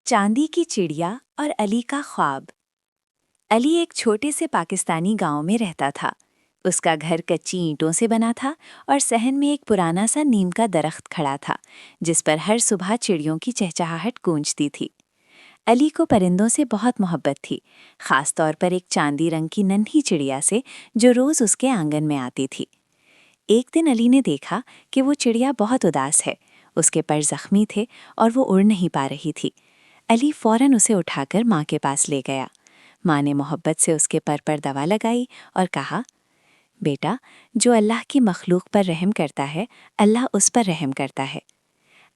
चांदी की चिड़िया और अली का ख्वाब। अली एक छोटे से पाकिस्तानी गांव में रहता था। उसका घर कच्ची ईंटों से बना था और सहन में एक पुराना सा नीम का दरख्त खड़ा था, जिस पर हर सुबह चिड़ियों की चहचहाहट गूंजती थी। अली को परिंदों से बहुत मोहब्बत थी, खास तौर पर एक चांदी रंग की नन्ही चिड़िया से जो रोज उसके आंगन में आती थी। एक दिन अली ने देखा कि वो चिड़िया बहुत उदास है। उसके पर जख्मी थे और वो उड़ नहीं पा रही थी। अली फौरन उसे उठाकर माँ के पास ले गया। माँ ने मोहब्बत से उसके पर दवा लगाई और कहा, बेटा, जो अल्लाह की मखलूक पर रहम करता है, अल्लाह उस पर रहम करता है।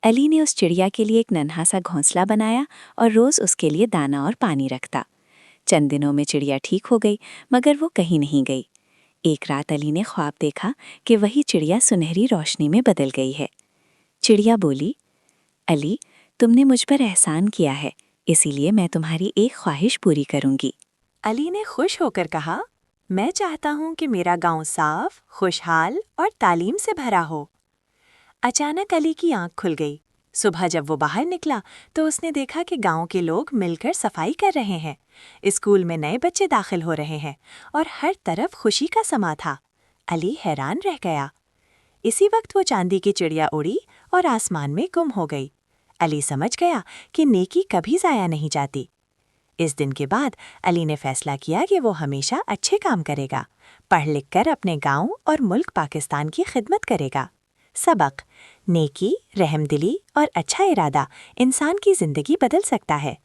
अली ने उस चिड़िया के लिए एक नन्हा सा घोंसला बनाया और रोज उसके लिए दाना और पानी रखता। चंद दिनों में चिड़िया ठीक हो गई, मगर वो कहीं नहीं गई। एक रात अली ने ख्वाब देखा कि वही चिड़िया सुनहरी रोशनी में बदल गई है। चिड़िया बोली, अली, तुमने मुझ पर एहसान किया है, इसीलिए मैं तुम्हारी एक ख्वाहिश पूरी करूंगी। अली ने खुश होकर कहा, मैं चाहता हूँ कि मेरा गांव साफ, खुशहाल और तालीम से भरा हो। अचानक अली की आंख खुल गई। सुबह जब वो बाहर निकला तो उसने देखा कि गांव के लोग मिलकर सफाई कर रहे हैं। स्कूल में नए बच्चे दाखिल हो रहे हैं और हर तरफ खुशी का समा था। अली हैरान रह गया। इसी वक्त वो चांदी की चिड़िया उड़ी और आसमान में गुम हो गई। अली समझ गया कि नेकी कभी जाया नहीं जाती। इस दिन के बाद अली ने फैसला किया कि वो हमेशा अच्छे काम करेगा, पढ़ लिख कर अपने गांव और मुल्क पाकिस्तान की खिदमत करेगा। सबक: नेकी, रहमदिली और अच्छा इरादा इंसान की जिंदगी बदल सकता है।